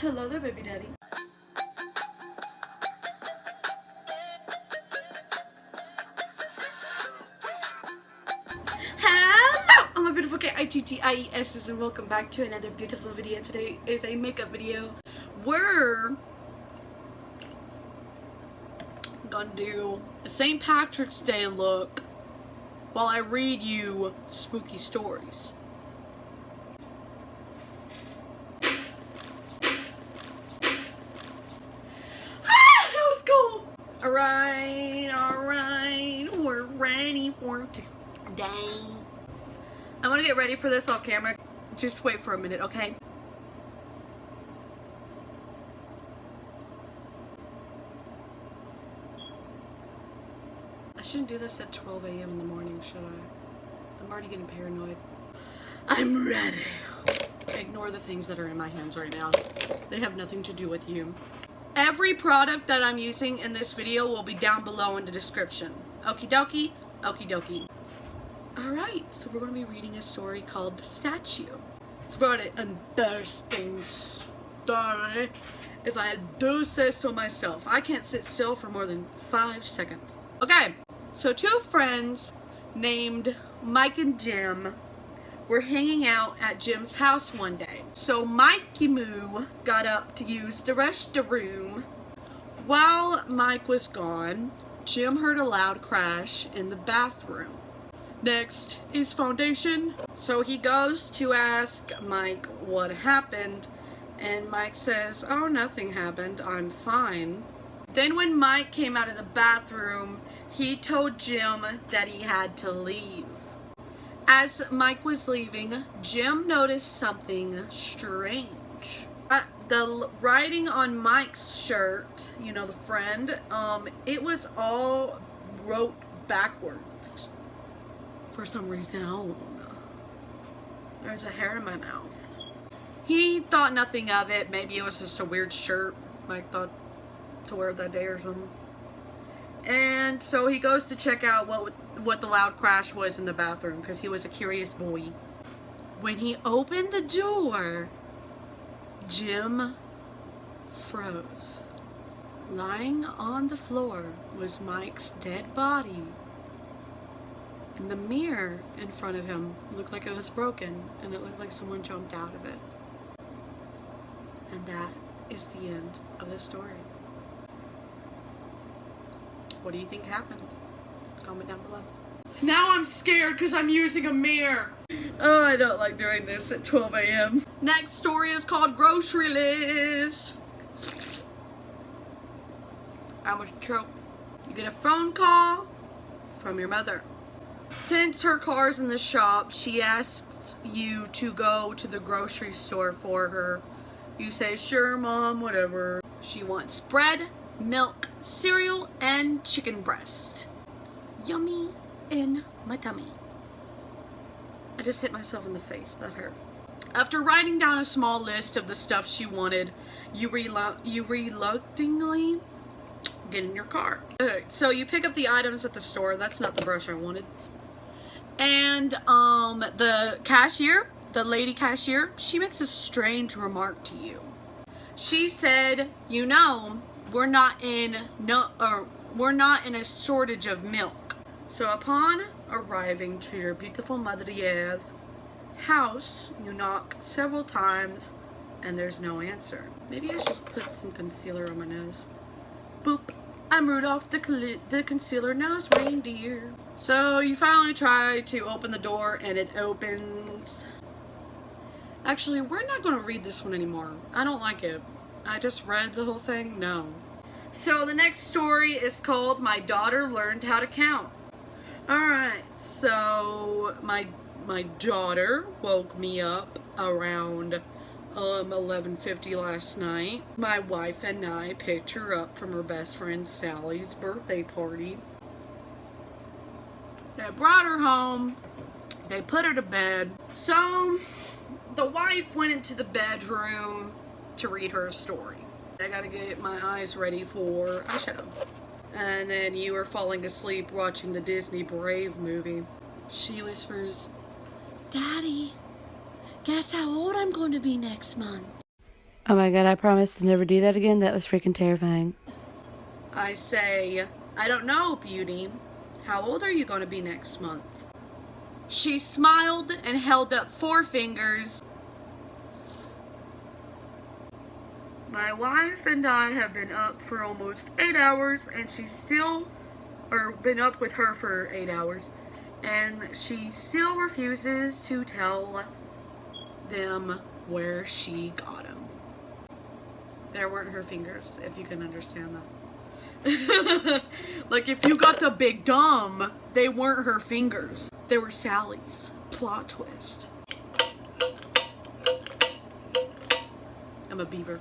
Hello there, baby daddy. Hello! I'm a beautiful K-I-T-T-I-E-S and welcome back to another beautiful video. Today is a makeup video. We're gonna do a St. Patrick's Day look while I read you spooky stories. Alright, we're ready for today. I want to get ready for this off camera. Just wait for a minute, okay? I shouldn't do this at 12 a.m. in the morning, should I? I'm already getting paranoid. I'm ready. Ignore the things that are in my hands right now. They have nothing to do with you. Every product that I'm using in this video will be down below in the description. Okie dokie, okie dokie. Alright, so we're going to be reading a story called The Statue. It's about an interesting story, if I do say so myself. I can't sit still for more than 5 seconds. Okay, so two friends named Mike and Jim were hanging out at Jim's house one day. So Mikey Moo got up to use the restroom. While Mike was gone, Jim heard a loud crash in the bathroom. Next is foundation. So he goes to ask Mike what happened, and Mike says, "Oh, nothing happened, I'm fine." Then when Mike came out of the bathroom, he told Jim that he had to leave. As Mike was leaving, Jim noticed something strange. The writing on Mike's shirt, you know, the friend, it was all wrote backwards. For some reason, I don't know. There's a hair in my mouth. He thought nothing of it. Maybe it was just a weird shirt Mike thought to wear that day or something. And so he goes to check out what the loud crash was in the bathroom, because he was a curious boy. When he opened the door, Jim froze. Lying on the floor was Mike's dead body, and the mirror in front of him looked like it was broken, and it looked like someone jumped out of it. And that is the end of the story. What do you think happened? Comment down below. Now I'm scared because I'm using a mirror. Oh, I don't like doing this at 12 a.m. Next story is called Grocery List. I'm a trope. You get a phone call from your mother. Since her car's in the shop, she asks you to go to the grocery store for her. You say, "Sure, Mom, whatever." She wants bread, milk, cereal, and chicken breast. Yummy in my tummy. I just hit myself in the face. That hurt. After writing down a small list of the stuff she wanted, you reluctantly get in your car. Okay, so you pick up the items at the store. That's not the brush I wanted. And the cashier, the lady cashier, she makes a strange remark to you. She said, "You know, we're not in a shortage of milk." So upon arriving to your beautiful mother-in-law's house, you knock several times and there's no answer. Maybe I should put some concealer on my nose. Boop! I'm Rudolph the concealer nose reindeer. So you finally try to open the door and it opens. Actually, we're not going to read this one anymore. I don't like it. I just read the whole thing. No. So the next story is called My Daughter Learned How to Count. Alright, so my daughter woke me up around 11:50 last night. My wife and I picked her up from her best friend Sally's birthday party. They brought her home. They put her to bed. So the wife went into the bedroom to read her a story. I gotta get my eyes ready for eyeshadow. And then you are falling asleep watching the Disney Brave movie. She whispers, "Daddy, guess how old I'm going to be next month?" Oh my god, I promise to never do that again. That was freaking terrifying. I say, I don't know, Beauty. How old are you going to be next month? She smiled and held up 4 fingers. My wife and I have been up for almost 8 hours, and been up with her for 8 hours, and she still refuses to tell them where she got them. There weren't her fingers, if you can understand that. Like, if you got the big dumb, they weren't her fingers. They were Sally's. Plot twist. I'm a beaver.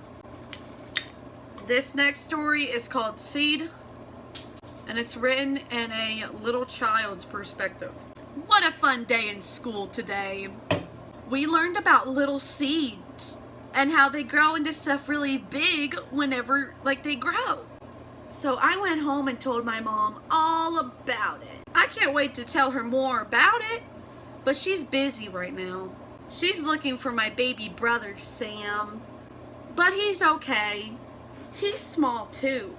This next story is called Seed, and it's written in a little child's perspective. What a fun day in school today. We learned about little seeds and how they grow into stuff really big whenever, they grow. So I went home and told my mom all about it. I can't wait to tell her more about it, but she's busy right now. She's looking for my baby brother, Sam. But he's okay. He's small too.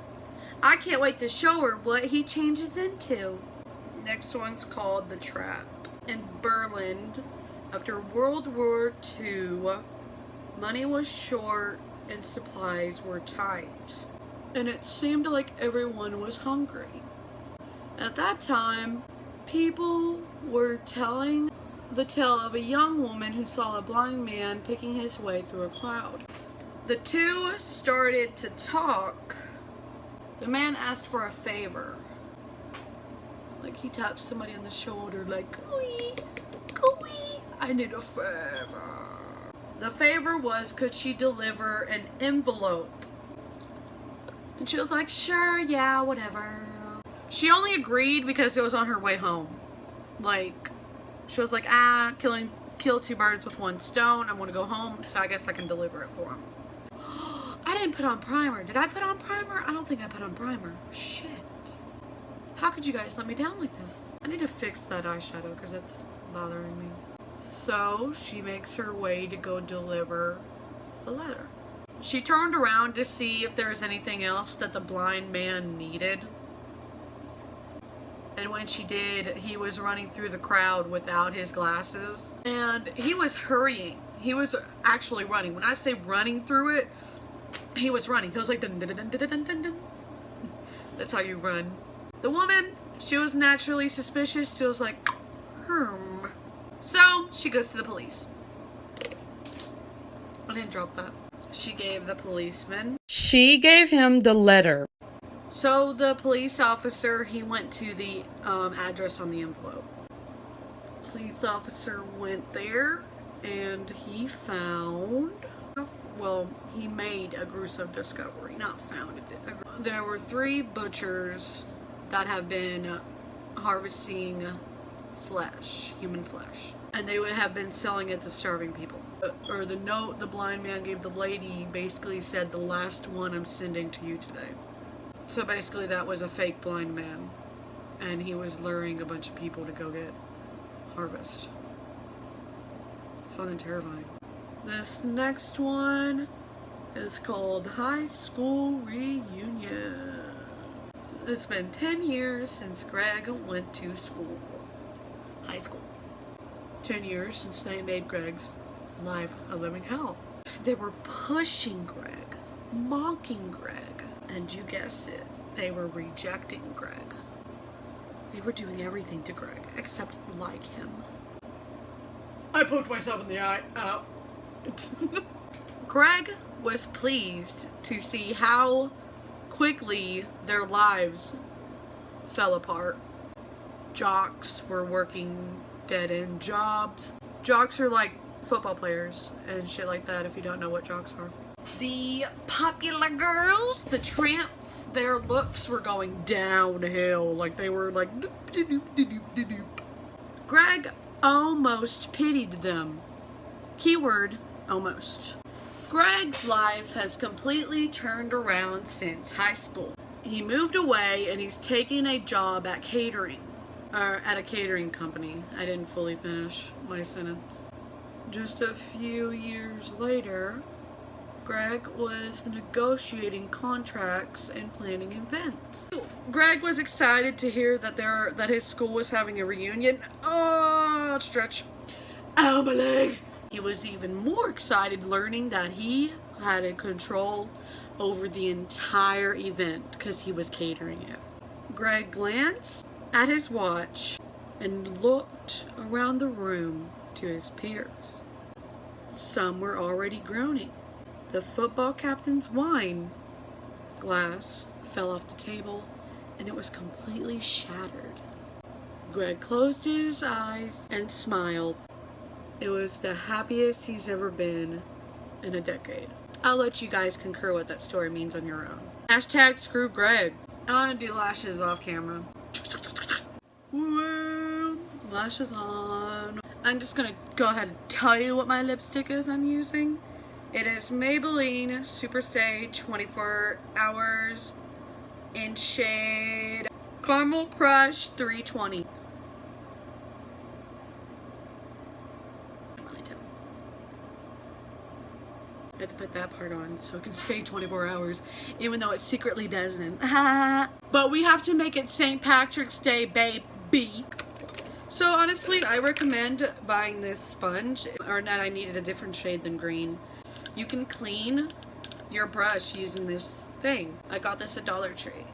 I can't wait to show her what he changes into. Next one's called The Trap. In Berlin, after World War II, money was short and supplies were tight. And it seemed like everyone was hungry. At that time, people were telling the tale of a young woman who saw a blind man picking his way through a crowd. The two started to talk. The man asked for a favor. Like, he tapped somebody on the shoulder, like, "Cooey, cooey, I need a favor." The favor was, could she deliver an envelope? And she was like, sure, yeah, whatever. She only agreed because it was on her way home. Like, she was like, kill 2 birds with 1 stone. I want to go home, so I guess I can deliver it for him. I didn't put on primer. Did I put on primer? I don't think I put on primer. Shit. How could you guys let me down like this? I need to fix that eyeshadow because it's bothering me. So she makes her way to go deliver a letter. She turned around to see if there was anything else that the blind man needed. And when she did, he was running through the crowd without his glasses. And he was hurrying. He was actually running. When I say running through it, he was running. He was like, dun, dun, dun, dun, dun, dun, dun. That's how you run. The woman, she was naturally suspicious. She was like, So she goes to the police. I didn't drop that. She gave the policeman. She gave him the letter. So the police officer, he went to the address on the envelope. Police officer went there and he found, well, he made a gruesome discovery, not found it. There were 3 butchers that have been harvesting flesh, human flesh. And they would have been selling it to starving people. Or the note the blind man gave the lady basically said, the last one I'm sending to you today. So basically that was a fake blind man. And he was luring a bunch of people to go get harvest. It's fun and terrifying. This next one is called High School Reunion. It's been 10 years since Greg went to school. High school. 10 years since they made Greg's life a living hell. They were pushing Greg, mocking Greg, and you guessed it, they were rejecting Greg. They were doing everything to Greg except like him. I poked myself in the eye. Ow. Greg was pleased to see how quickly their lives fell apart. Jocks were working dead-end jobs. Jocks are like football players and shit like that, if you don't know what jocks are. The popular girls, the tramps, their looks were going downhill. Like, they were like doop, doop, doop, doop, doop. Greg almost pitied them. Keyword, almost. Greg's life has completely turned around since high school. He moved away and he's taking a job at catering. At a catering company. I didn't fully finish my sentence. Just a few years later, Greg was negotiating contracts and planning events. Greg was excited to hear that his school was having a reunion. Oh, stretch. Ow, my leg. He was even more excited learning that he had a control over the entire event because he was catering it. Greg glanced at his watch and looked around the room to his peers. Some were already groaning. The football captain's wine glass fell off the table and it was completely shattered. Greg closed his eyes and smiled. It was the happiest he's ever been in a decade. I'll let you guys concur what that story means on your own. Hashtag screw Greg. I want to do lashes off camera. Woo, lashes on. I'm just gonna go ahead and tell you what my lipstick is I'm using. It is Maybelline Superstay 24 Hours in shade Caramel Crush 320. I have to put that part on so it can stay 24 hours, even though it secretly doesn't. But we have to make it St. Patrick's Day, baby. So honestly, I recommend buying this sponge, or not, I needed a different shade than green. You can clean your brush using this thing. I got this at Dollar Tree.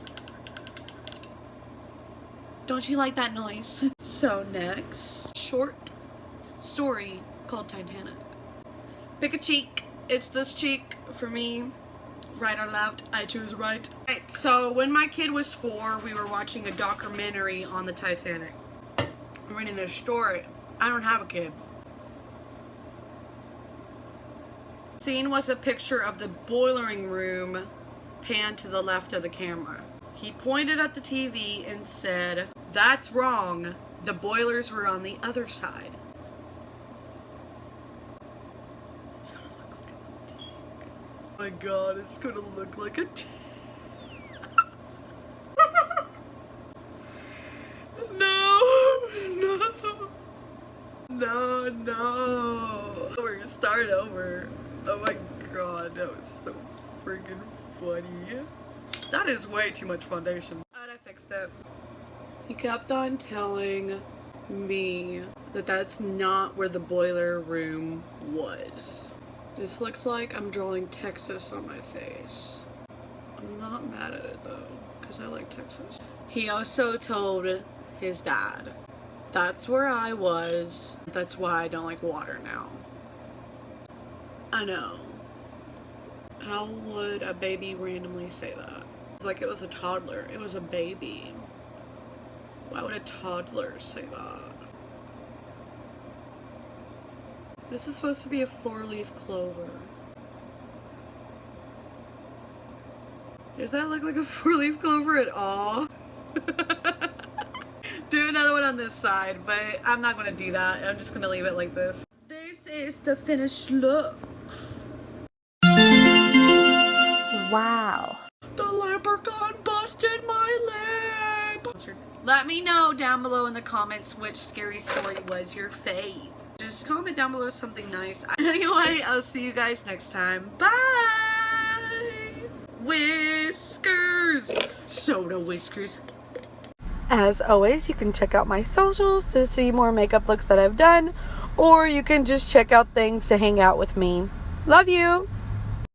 Don't you like that noise? So next, short story called Titanic. Pick a cheek. It's this cheek for me. Right or left, I choose right. Right, so when my kid was 4, we were watching a documentary on the Titanic. I'm reading a story. I don't have a kid. Scene was a picture of the boiling room panned to the left of the camera. He pointed at the TV and said, "That's wrong. The boilers were on the other side." Oh my god, it's gonna look like a tank. No. We're gonna start over. Oh my god, that was so freaking funny. That is way too much foundation. And I fixed it. He kept on telling me that that's not where the boiler room was. This looks like I'm drawing Texas on my face. I'm not mad at it though, because I like Texas. He also told his dad, "That's where I was. That's why I don't like water now." I know. How would a baby randomly say that? It's like it was a toddler. It was a baby. Why would a toddler say that? This is supposed to be a 4-leaf clover. Does that look like a 4-leaf clover at all? Do another one on this side, but I'm not going to do that. I'm just going to leave it like this. This is the finished look. Wow. The leprechaun busted my lip. Let me know down below in the comments which scary story was your fave. Just comment down below something nice. Anyway, I'll see you guys next time. Bye! Whiskers! Soda whiskers. As always, you can check out my socials to see more makeup looks that I've done, or you can just check out things to hang out with me. Love you!